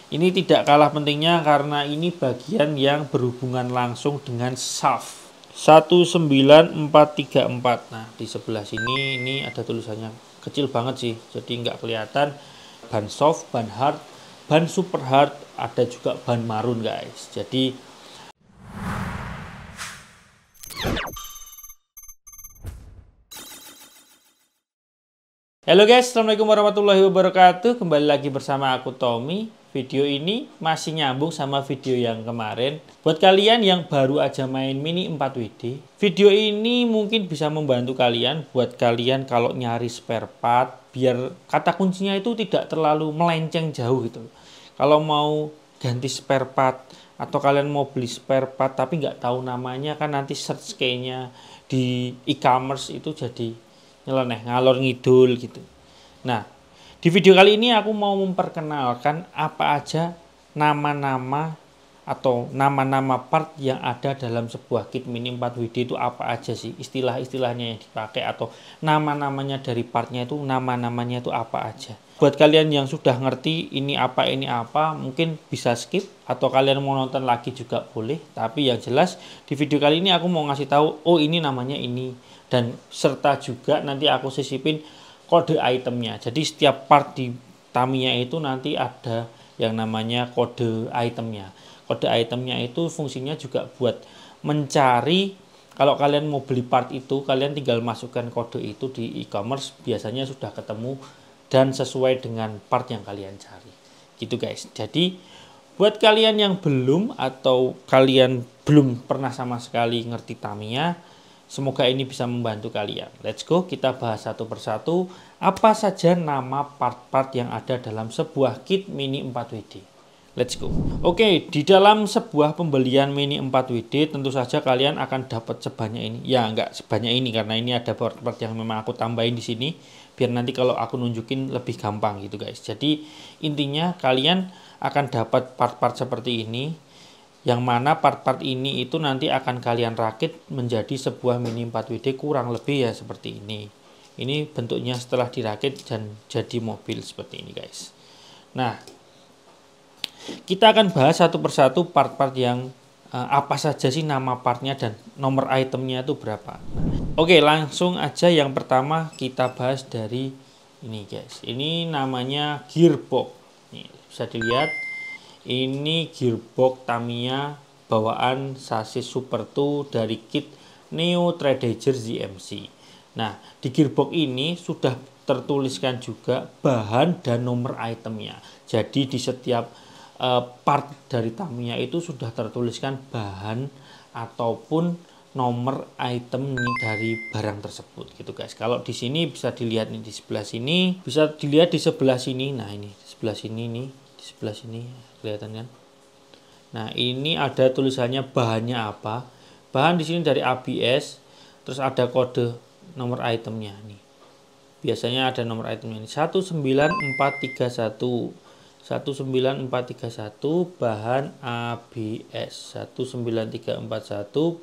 Ini tidak kalah pentingnya karena ini bagian yang berhubungan langsung dengan shaft 19434. Nah, di sebelah sini ini ada tulisannya kecil banget sih, jadi nggak kelihatan. Ban soft, ban hard, ban super hard, ada juga ban marun guys. Jadi halo guys, assalamualaikum warahmatullahi wabarakatuh. Kembali lagi bersama aku Tommy. Video ini masih nyambung sama video yang kemarin. Buat kalian yang baru aja main Mini 4WD, video ini mungkin bisa membantu kalian. Buat kalian kalau nyari spare part, biar kata kuncinya itu tidak terlalu melenceng jauh gitu. Kalau mau ganti spare part atau kalian mau beli spare part tapi nggak tahu namanya, kan nanti search kayaknya di e-commerce itu jadi nyeleneh, ngalor ngidul gitu. Nah, di video kali ini aku mau memperkenalkan apa aja nama-nama atau nama-nama part yang ada dalam sebuah kit Mini 4WD itu apa aja sih, istilah-istilahnya yang dipakai atau nama-namanya dari partnya itu nama-namanya itu apa aja. Buat kalian yang sudah ngerti ini apa, mungkin bisa skip atau kalian mau nonton lagi juga boleh. Tapi yang jelas di video kali ini aku mau ngasih tahu, oh ini namanya ini, dan serta juga nanti aku sisipin kode itemnya. Jadi setiap part di Tamiya itu nanti ada yang namanya kode itemnya. Kode itemnya itu fungsinya juga buat mencari. Kalau kalian mau beli part itu, kalian tinggal masukkan kode itu di e-commerce, biasanya sudah ketemu dan sesuai dengan part yang kalian cari. Gitu guys. Jadi buat kalian yang belum atau kalian belum pernah sama sekali ngerti Tamiya, semoga ini bisa membantu kalian. Let's go, kita bahas satu persatu apa saja nama part-part yang ada dalam sebuah kit Mini 4WD. Let's go. Oke, di dalam sebuah pembelian Mini 4WD tentu saja kalian akan dapat sebanyak ini. Ya, enggak sebanyak ini karena ini ada part-part yang memang aku tambahin di sini biar nanti kalau aku nunjukin lebih gampang gitu guys. Jadi intinya kalian akan dapat part-part seperti ini, yang mana part-part ini itu nanti akan kalian rakit menjadi sebuah Mini 4WD kurang lebih ya seperti ini. Ini bentuknya setelah dirakit dan jadi mobil seperti ini guys. Nah, kita akan bahas satu persatu part-part yang apa saja sih nama partnya dan nomor itemnya itu berapa. Oke, langsung aja yang pertama kita bahas dari ini guys. Ini namanya gearbox. Nih, bisa dilihat. Ini gearbox Tamiya bawaan sasis Super 2 dari kit Neo Tradeger ZMC. Nah, di gearbox ini sudah tertuliskan juga bahan dan nomor itemnya. Jadi di setiap part dari Tamiya itu sudah tertuliskan bahan ataupun nomor item dari barang tersebut gitu guys. Kalau di sini bisa dilihat nih, di sebelah sini, bisa dilihat di sebelah sini. Nah, ini di sebelah sini nih, di sebelah sini kelihatan kan. Nah, ini ada tulisannya bahannya apa. Bahan di sini dari ABS, terus ada kode nomor itemnya nih. Biasanya ada nomor itemnya ini 19431. 19431 bahan ABS, 19341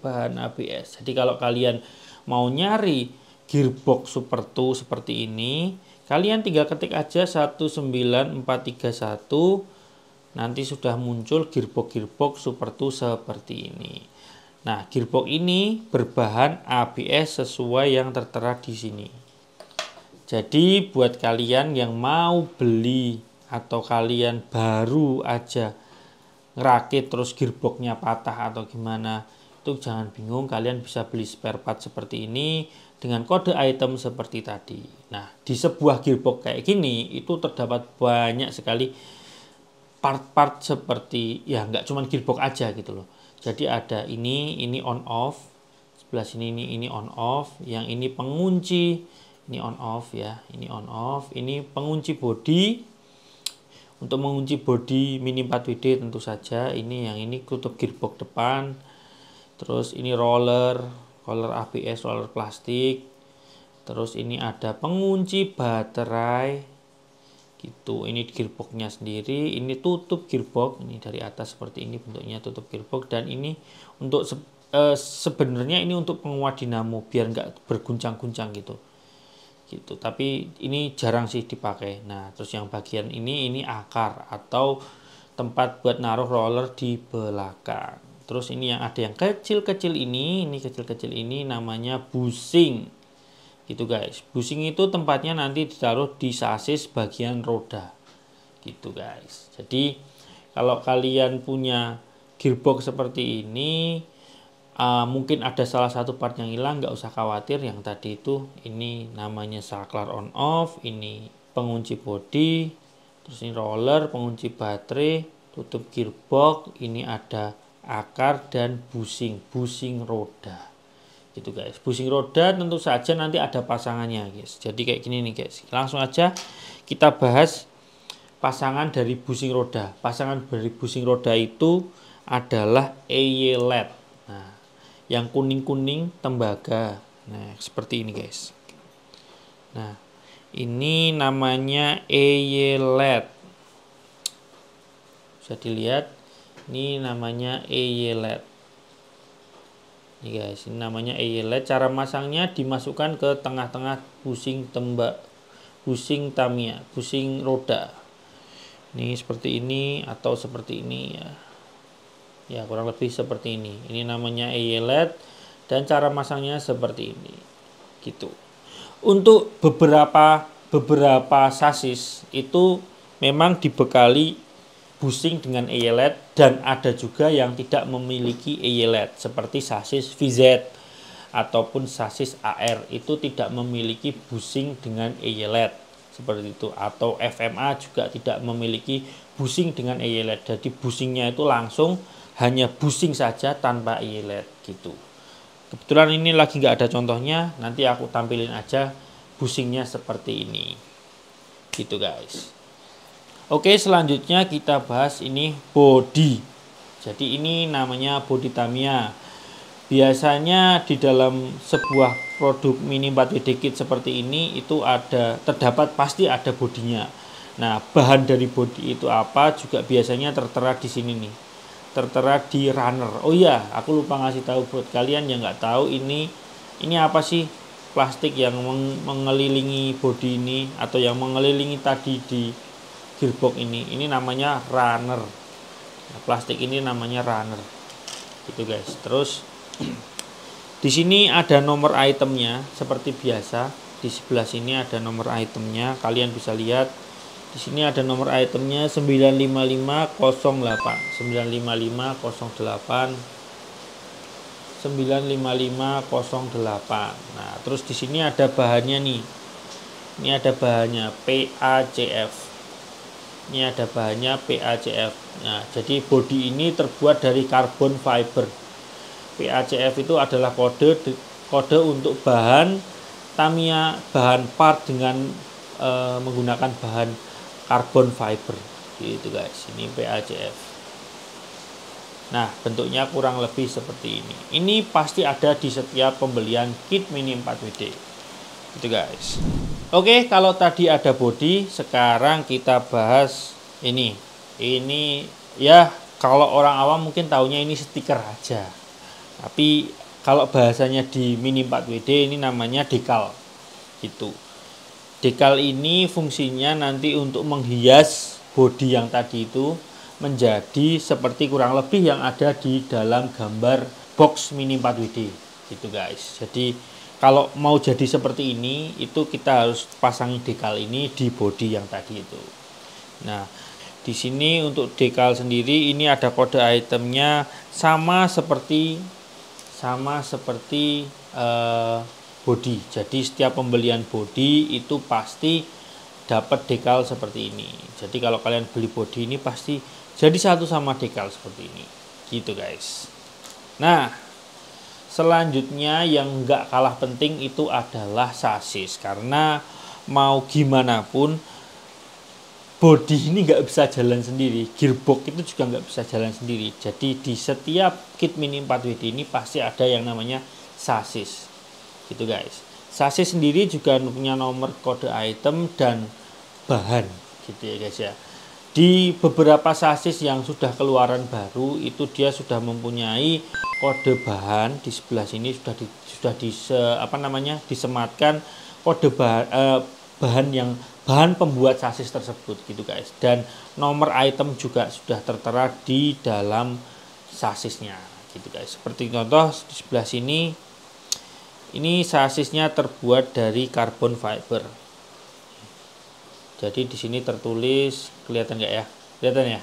bahan ABS. Jadi kalau kalian mau nyari gearbox Super 2 seperti ini, kalian tinggal ketik aja 19431, nanti sudah muncul gearbox Super 2 seperti ini. Nah, gearbox ini berbahan ABS sesuai yang tertera di sini. Jadi buat kalian yang mau beli atau kalian baru aja ngerakit terus gearboxnya patah atau gimana, itu jangan bingung, kalian bisa beli spare part seperti ini dengan kode item seperti tadi. Nah, di sebuah gearbox kayak gini itu terdapat banyak sekali part-part seperti, ya nggak cuma gearbox aja gitu loh. Jadi ada ini on off, sebelah sini ini on off, yang ini pengunci, ini on off ya, ini on off, ini pengunci bodi. Untuk mengunci bodi Mini 4WD tentu saja ini, yang ini tutup gearbox depan. Terus ini roller ABS, roller plastik. Terus ini ada pengunci baterai gitu. Ini gearboxnya sendiri, ini tutup gearbox, ini dari atas seperti ini bentuknya tutup gearbox. Dan ini untuk sebenarnya ini untuk penguat dinamo biar nggak berguncang-guncang gitu. Tapi ini jarang sih dipakai. Nah, terus yang bagian ini akar atau tempat buat naruh roller di belakang. Terus ini yang ada yang kecil-kecil ini kecil-kecil ini namanya bushing. Gitu guys. Bushing itu tempatnya nanti ditaruh di sasis bagian roda. Gitu guys. Jadi kalau kalian punya gearbox seperti ini, mungkin ada salah satu part yang hilang, nggak usah khawatir. Yang tadi itu ini namanya saklar on off, ini pengunci bodi, terus ini roller, pengunci baterai, tutup gearbox, ini ada akar dan bushing roda. Gitu guys. Bushing roda tentu saja nanti ada pasangannya guys. Jadi kayak gini nih guys. Langsung aja kita bahas pasangan dari bushing roda. Pasangan dari bushing roda itu adalah EY LED. Nah, yang kuning-kuning tembaga. Nah, seperti ini guys. Nah, ini namanya EY LED. Bisa dilihat, ini namanya EY LED. Ini guys, ini namanya EY LED. Cara masangnya dimasukkan ke tengah-tengah bushing bushing Tamiya, bushing roda. Ini seperti ini atau seperti ini ya. Ya, kurang lebih seperti ini. Ini namanya EY LED dan cara masangnya seperti ini. Gitu. Untuk beberapa sasis itu memang dibekali bushing dengan EY LED dan ada juga yang tidak memiliki EY LED seperti sasis VZ ataupun sasis AR itu tidak memiliki bushing dengan EY LED seperti itu, atau FMA juga tidak memiliki bushing dengan EY LED. Jadi bushingnya itu langsung hanya bushing saja tanpa EY LED gitu. Kebetulan ini lagi nggak ada contohnya, nanti aku tampilin aja bushingnya seperti ini gitu guys. Oke, selanjutnya kita bahas ini body. Jadi ini namanya body Tamiya. Biasanya di dalam sebuah produk mini 4WD kit seperti ini itu terdapat pasti ada bodinya. Nah, bahan dari body itu apa juga biasanya tertera di sini nih. Tertera di runner. Oh iya, aku lupa ngasih tahu buat kalian yang nggak tahu ini apa sih plastik yang mengelilingi body ini atau yang mengelilingi tadi di gearbox ini namanya runner. Nah, plastik ini namanya runner gitu guys. Terus di sini ada nomor itemnya seperti biasa. Di sebelah sini ada nomor itemnya, kalian bisa lihat di sini ada nomor itemnya 95508 95508. Nah, terus di sini ada bahannya nih. Ini ada bahannya PACF. Ini ada bahannya PACF. Nah, jadi bodi ini terbuat dari carbon fiber. PACF itu adalah kode untuk bahan Tamiya, bahan part dengan menggunakan bahan carbon fiber. Gitu guys. Ini PACF. Nah, bentuknya kurang lebih seperti ini. Ini pasti ada di setiap pembelian kit mini 4WD. Gitu guys. Oke, kalau tadi ada body, sekarang kita bahas ini. Ini ya kalau orang awam mungkin taunya ini stiker aja. Tapi kalau bahasanya di mini 4WD ini namanya dekal. Gitu. Dekal ini fungsinya nanti untuk menghias body yang tadi itu menjadi seperti kurang lebih yang ada di dalam gambar box mini 4WD. Gitu guys. Jadi kalau mau jadi seperti ini, itu kita harus pasang dekal ini di bodi yang tadi itu. Nah, di sini untuk dekal sendiri ini ada kode itemnya sama seperti bodi. Jadi setiap pembelian bodi itu pasti dapat dekal seperti ini. Jadi kalau kalian beli bodi ini pasti jadi satu sama dekal seperti ini. Gitu guys. Nah, selanjutnya yang nggak kalah penting itu adalah sasis, karena mau gimana pun bodi ini nggak bisa jalan sendiri, gearbox itu juga nggak bisa jalan sendiri. Jadi di setiap kit mini 4WD ini pasti ada yang namanya sasis gitu guys. Sasis sendiri juga punya nomor kode item dan bahan gitu ya guys ya. Di beberapa sasis yang sudah keluaran baru itu dia sudah mempunyai kode bahan. Di sebelah sini sudah disematkan kode bahan, bahan pembuat sasis tersebut gitu guys, dan nomor item juga sudah tertera di dalam sasisnya gitu guys. Seperti contoh di sebelah sini, ini sasisnya terbuat dari carbon fiber. Jadi di sini tertulis, kelihatan nggak ya? Kelihatan ya?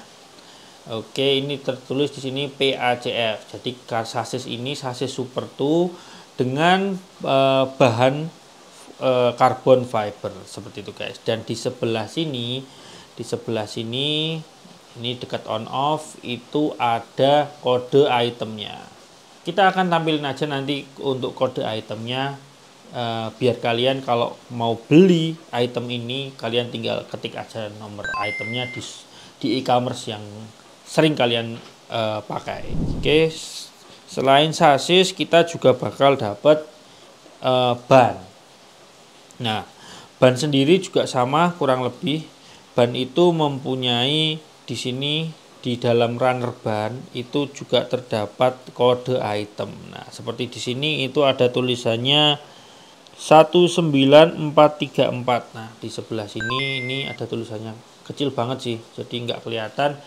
Oke, ini tertulis di sini PACF. Jadi sasis ini sasis Super 2 dengan bahan carbon fiber seperti itu guys. Dan di sebelah sini, ini dekat on off itu ada kode itemnya. Kita akan tampilin aja nanti untuk kode itemnya, biar kalian kalau mau beli item ini kalian tinggal ketik aja nomor itemnya di e-commerce yang sering kalian pakai. Oke, selain sasis kita juga bakal dapat ban. Nah, ban sendiri juga sama kurang lebih. Ban itu mempunyai di sini di dalam runner ban itu juga terdapat kode item. Nah, seperti di sini itu ada tulisannya 19434. Nah, di sebelah sini ini ada tulisannya, kecil banget sih, jadi nggak kelihatan.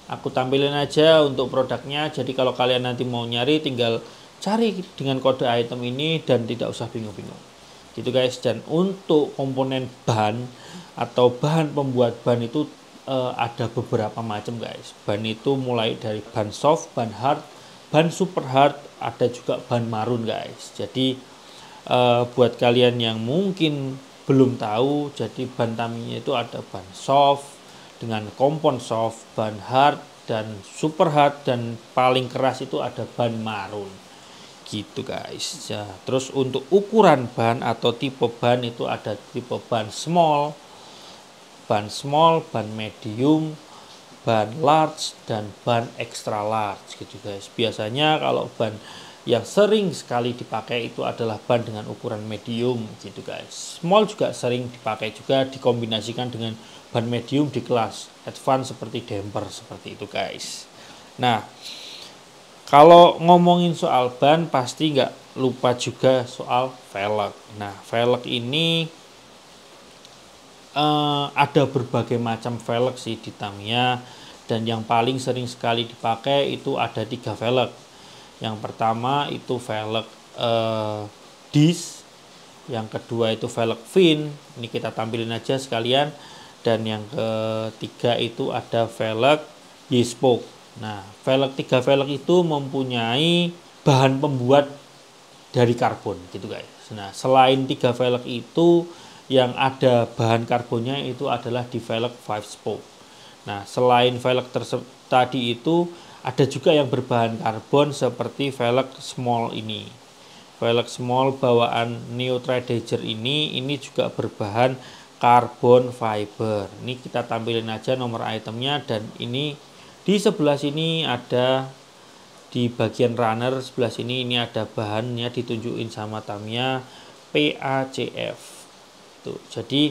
Aku tampilin aja untuk produknya. Jadi kalau kalian nanti mau nyari tinggal cari dengan kode item ini dan tidak usah bingung-bingung. Gitu guys. Dan untuk komponen ban atau bahan pembuat ban itu ada beberapa macam guys. Ban itu mulai dari ban soft, ban hard, ban super hard, ada juga ban marun guys. Jadi buat kalian yang mungkin belum tahu, jadi ban Tamiya itu ada ban soft dengan kompon soft, ban hard dan super hard, dan paling keras itu ada ban marun gitu guys ya. Terus untuk ukuran ban atau tipe ban itu ada tipe ban small, ban medium, ban large, dan ban extra large gitu guys. Biasanya kalau ban yang sering sekali dipakai itu adalah ban dengan ukuran medium gitu guys. Small juga sering dipakai, juga dikombinasikan dengan ban medium di kelas advance seperti damper seperti itu guys. Nah, kalau ngomongin soal ban pasti nggak lupa juga soal velg. Nah, velg ini ada berbagai macam velg sih di Tamiya, dan yang paling sering sekali dipakai itu ada 3 velg. Yang pertama itu velg disc, yang kedua itu velg fin, ini kita tampilin aja sekalian, dan yang ketiga itu ada velg Y-spoke. Nah, 3 velg itu mempunyai bahan pembuat dari karbon gitu guys. Nah, selain 3 velg itu, yang ada bahan karbonnya itu adalah di velg 5 spoke. Nah, selain velg tadi itu ada juga yang berbahan karbon seperti velg small ini. Velg small bawaan Neo Tradeger ini juga berbahan carbon fiber. Ini kita tampilin aja nomor itemnya, dan ini di sebelah sini ada di bagian runner sebelah sini, ini ada bahannya ditunjukin sama Tamiya PACF. Tuh, jadi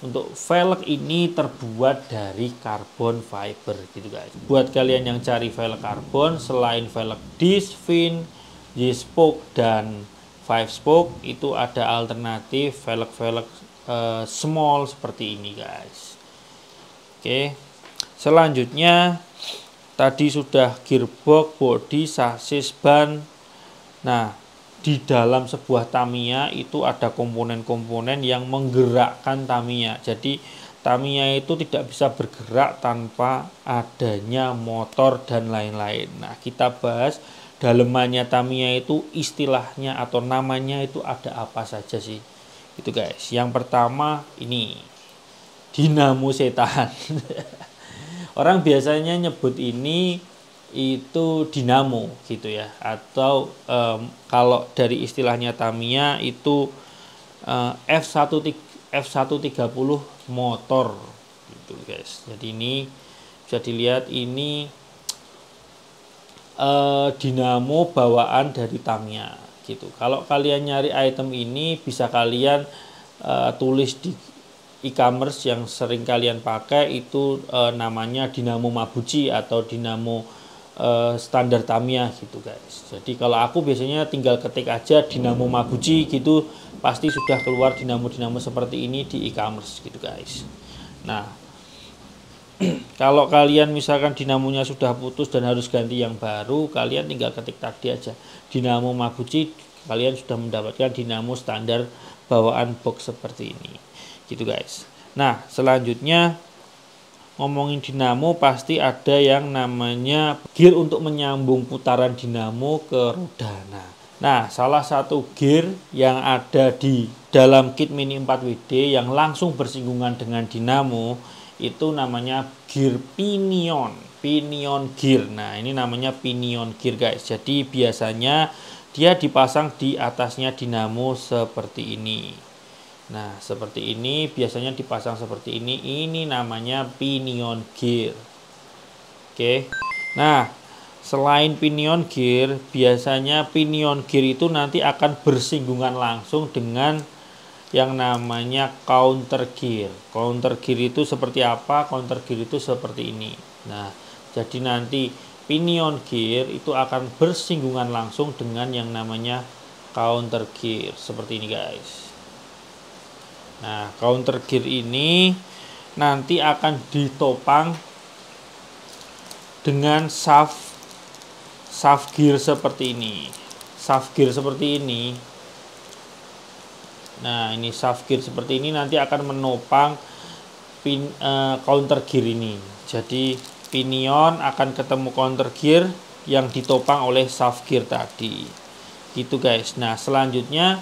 untuk velg ini terbuat dari carbon fiber gitu guys. Buat kalian yang cari velg karbon, selain velg disc, fin, Y-spoke, dan 5 spoke, itu ada alternatif velg-velg small seperti ini guys. Oke, selanjutnya tadi sudah gearbox, body, sasis, ban. Nah, di dalam sebuah Tamiya itu ada komponen-komponen yang menggerakkan Tamiya. Jadi Tamiya itu tidak bisa bergerak tanpa adanya motor dan lain-lain. Nah, kita bahas dalemannya Tamiya itu, istilahnya atau namanya itu ada apa saja sih itu guys. Yang pertama ini dinamo setan. Orang biasanya nyebut ini itu dinamo gitu ya, atau kalau dari istilahnya Tamiya itu F130 motor gitu guys. Jadi ini bisa dilihat, ini dinamo bawaan dari Tamiya gitu. Kalau kalian nyari item ini bisa kalian tulis di e-commerce yang sering kalian pakai itu namanya dinamo Mabuchi atau dinamo standar Tamiya gitu guys. Jadi kalau aku biasanya tinggal ketik aja dinamo Mabuchi gitu, pasti sudah keluar dinamo-dinamo seperti ini di e-commerce gitu guys. Nah, kalau kalian misalkan dinamonya sudah putus dan harus ganti yang baru, kalian tinggal ketik tadi aja dinamo Mabuchi, kalian sudah mendapatkan dinamo standar bawaan box seperti ini gitu guys. Nah, selanjutnya ngomongin dinamo pasti ada yang namanya gear untuk menyambung putaran dinamo ke roda. Nah, salah satu gear yang ada di dalam kit Mini 4WD yang langsung bersinggungan dengan dinamo itu namanya gear pinion gear. Nah, ini namanya pinion gear guys. Jadi biasanya dia dipasang di atasnya dinamo seperti ini. Nah, seperti ini biasanya dipasang seperti ini. Ini namanya pinion gear. Oke. Nah, selain pinion gear, biasanya pinion gear itu nanti akan bersinggungan langsung dengan yang namanya counter gear. Counter gear itu seperti apa? Counter gear itu seperti ini. Nah, jadi nanti pinion gear itu akan bersinggungan langsung dengan yang namanya counter gear. Seperti ini guys. Nah, counter gear ini nanti akan ditopang dengan shaft gear seperti ini. Shaft gear seperti ini. Nah, ini shaft gear seperti ini nanti akan menopang counter gear ini. Jadi pinion akan ketemu counter gear yang ditopang oleh shaft gear tadi. Gitu guys. Nah, selanjutnya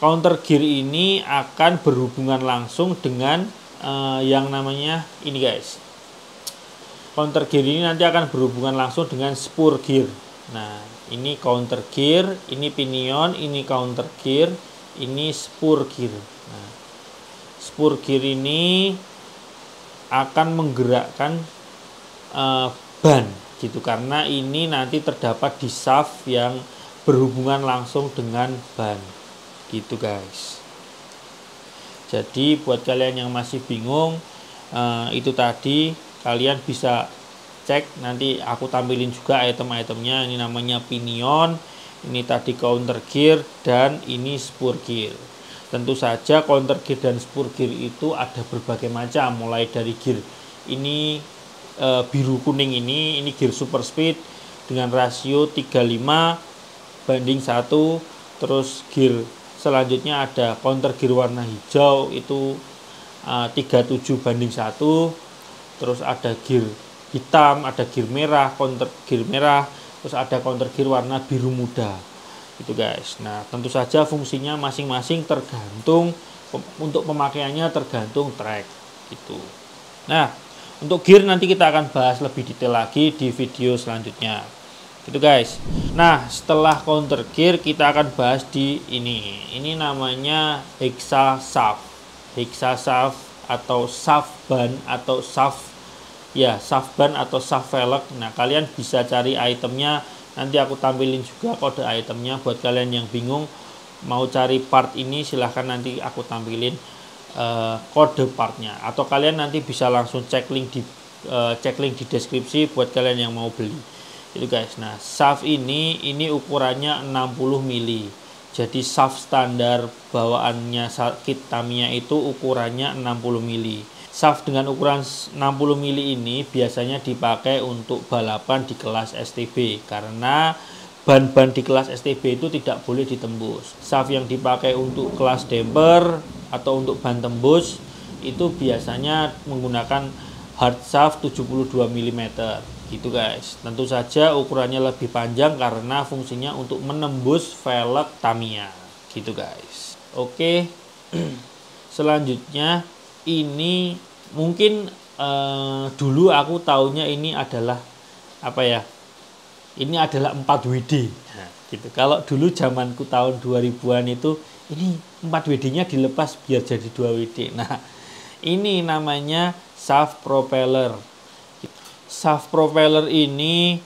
counter gear ini akan berhubungan langsung dengan yang namanya ini guys. Counter gear ini nanti akan berhubungan langsung dengan spur gear. Nah, ini counter gear, ini pinion, ini counter gear, ini spur gear. Nah, spur gear ini akan menggerakkan ban gitu, karena ini nanti terdapat di shaft yang berhubungan langsung dengan ban gitu guys. Jadi buat kalian yang masih bingung, itu tadi kalian bisa cek, nanti aku tampilin juga item-itemnya. Ini namanya pinion, ini tadi counter gear, dan ini spur gear. Tentu saja counter gear dan spur gear itu ada berbagai macam, mulai dari gear ini biru kuning ini gear super speed dengan rasio 35:1. Terus gear selanjutnya ada counter gear warna hijau itu 37:1. Terus ada gear hitam, ada gear merah, counter gear merah, terus ada counter gear warna biru muda gitu guys. Nah, tentu saja fungsinya masing-masing tergantung, untuk pemakaiannya tergantung track gitu. Nah, untuk gear nanti kita akan bahas lebih detail lagi di video selanjutnya gitu guys. Nah, setelah counter gear kita akan bahas di ini namanya hexa shaft atau shaft ban atau shaft ban atau shaft velg. Nah, kalian bisa cari itemnya, nanti aku tampilin juga kode itemnya. Buat kalian yang bingung mau cari part ini, silahkan nanti aku tampilin kode partnya, atau kalian nanti bisa langsung cek link di deskripsi buat kalian yang mau beli itu guys. Nah, shaft ini ukurannya 60 mili. Jadi shaft standar bawaannya kit Tamiya itu ukurannya 60 mili. Shaft dengan ukuran 60 mili ini biasanya dipakai untuk balapan di kelas STB, karena ban-ban di kelas STB itu tidak boleh ditembus. Shaft yang dipakai untuk kelas damper atau untuk ban tembus itu biasanya menggunakan hard shaft 72 mm gitu guys. Tentu saja ukurannya lebih panjang karena fungsinya untuk menembus velg Tamiya gitu guys. Oke. Selanjutnya ini mungkin dulu aku taunya ini adalah apa ya? Ini adalah 4WD. Nah, gitu. Kalau dulu zamanku tahun 2000-an itu ini 4WD-nya dilepas biar jadi 2WD. Nah, ini namanya shaft propeller. Shaft propeller ini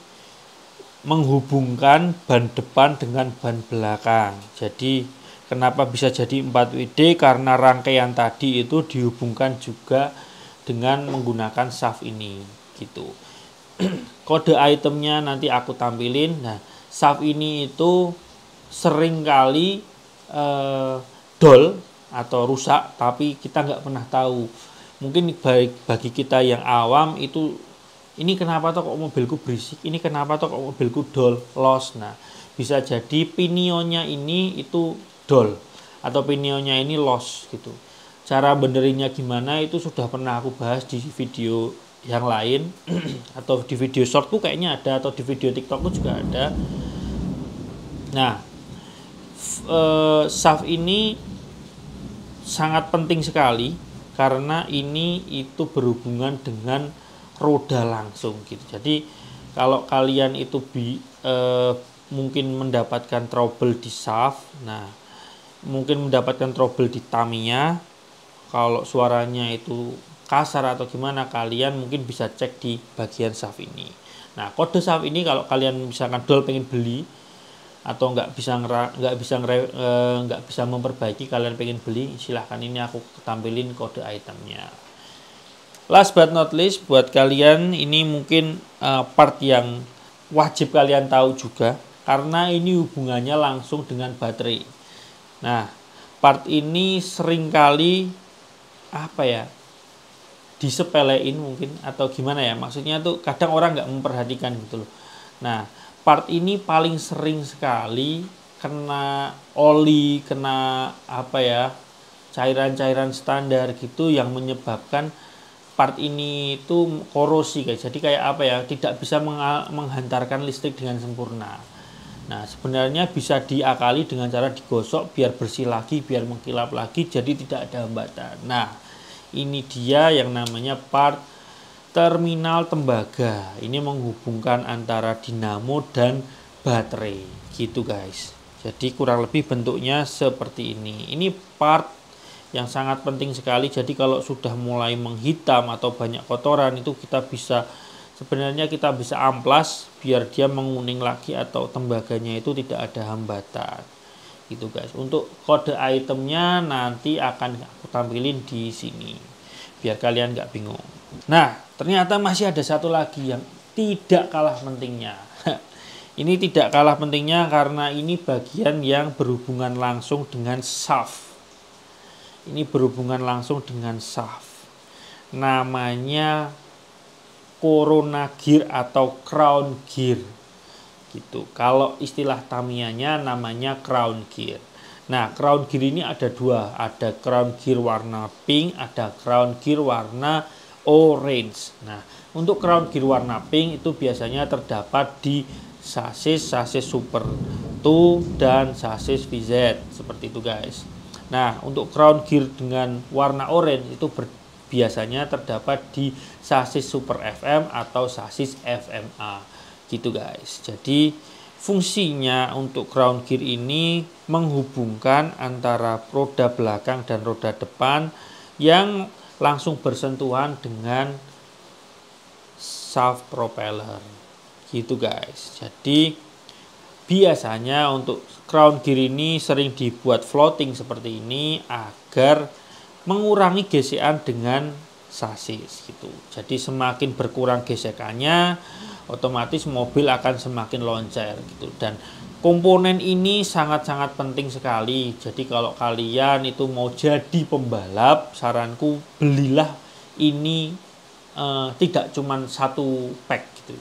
menghubungkan ban depan dengan ban belakang. Jadi kenapa bisa jadi 4WD? Karena rangkaian tadi itu dihubungkan juga dengan menggunakan shaft ini gitu. Kode itemnya nanti aku tampilin. Nah, shaft ini itu seringkali dol atau rusak, tapi kita nggak pernah tahu. Mungkin bagi kita yang awam itu, ini kenapa toh kok mobilku berisik, ini kenapa toh kok mobilku dol, los. Nah, bisa jadi pinionnya ini itu dol atau pinionnya ini los gitu. Cara benerinnya gimana itu sudah pernah aku bahas di video yang lain atau di video shortku kayaknya ada, atau di video TikTokku juga ada. Nah, shaft ini sangat penting sekali karena ini itu berhubungan dengan roda langsung gitu. Jadi kalau kalian itu mungkin mendapatkan trouble di shaft, nah mungkin mendapatkan trouble di Tamiya, kalau suaranya itu kasar atau gimana, kalian mungkin bisa cek di bagian shaft ini. Nah, kode shaft ini kalau kalian misalkan dol pengen beli atau nggak bisa memperbaiki, kalian pengen beli, silahkan, ini aku tampilin kode itemnya. Last but not least, buat kalian ini mungkin part yang wajib kalian tahu juga karena ini hubungannya langsung dengan baterai. Nah, part ini seringkali disepelein mungkin atau gimana ya, maksudnya tuh kadang orang nggak memperhatikan gitu loh. Nah, part ini paling sering sekali kena oli, kena cairan-cairan standar gitu yang menyebabkan part ini itu korosi guys. Jadi kayak tidak bisa menghantarkan listrik dengan sempurna. Nah, sebenarnya bisa diakali dengan cara digosok biar bersih lagi, biar mengkilap lagi, jadi tidak ada hambatan. Nah, ini dia yang namanya part terminal tembaga. Ini menghubungkan antara dinamo dan baterai gitu guys. Jadi kurang lebih bentuknya seperti ini. Ini part yang sangat penting sekali. Jadi kalau sudah mulai menghitam atau banyak kotoran itu kita bisa amplas biar dia menguning lagi atau tembaganya itu tidak ada hambatan gitu guys. Untuk kode itemnya nanti akan aku tampilin di sini biar kalian nggak bingung. Nah, ternyata masih ada satu lagi yang tidak kalah pentingnya. Ini tidak kalah pentingnya karena ini bagian yang berhubungan langsung dengan shaft. Ini berhubungan langsung dengan shaft. Namanya corona gear atau crown gear. Gitu. Kalau istilah Tamiyanya namanya crown gear. Nah, crown gear ini ada dua. Ada crown gear warna pink, ada crown gear warna orange. Nah, untuk crown gear warna pink itu biasanya terdapat di sasis Super 2 dan sasis VZ seperti itu guys. Nah, untuk crown gear dengan warna orange itu biasanya terdapat di sasis Super FM atau sasis FMA gitu guys. Jadi fungsinya untuk crown gear ini menghubungkan antara roda belakang dan roda depan yang langsung bersentuhan dengan shaft propeller gitu guys. Jadi biasanya untuk crown gear ini sering dibuat floating seperti ini agar mengurangi gesekan dengan sasis gitu. Jadi semakin berkurang gesekannya, otomatis mobil akan semakin loncer gitu. Dan komponen ini sangat-sangat penting sekali. Jadi kalau kalian itu mau jadi pembalap, saranku belilah ini tidak cuma satu pack gitu.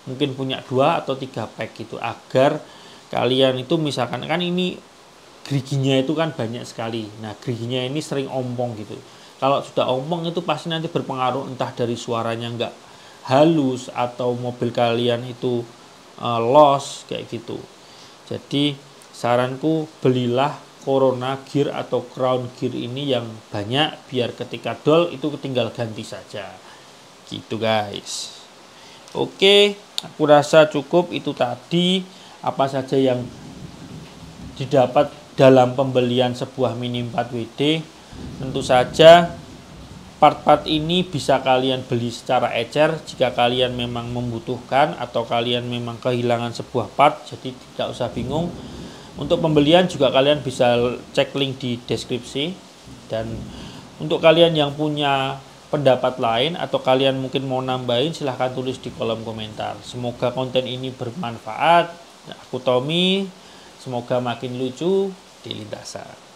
Mungkin punya 2 atau 3 pack gitu agar kalian itu misalkan kan ini geriginya itu kan banyak sekali. Nah, geriginya ini sering ompong gitu. Kalau sudah ompong itu pasti nanti berpengaruh entah dari suaranya nggak halus atau mobil kalian itu loss kayak gitu. Jadi saranku belilah corona gear atau crown gear ini yang banyak biar ketika dol itu tinggal ganti saja. Gitu guys. Oke, aku rasa cukup itu tadi apa saja yang didapat dalam pembelian sebuah Mini 4WD. Tentu saja part-part ini bisa kalian beli secara ecer jika kalian memang membutuhkan atau kalian memang kehilangan sebuah part, jadi tidak usah bingung. Untuk pembelian juga kalian bisa cek link di deskripsi. Dan untuk kalian yang punya pendapat lain atau kalian mungkin mau nambahin, silahkan tulis di kolom komentar. Semoga konten ini bermanfaat. Aku Tommy, semoga makin lucu di lintasan.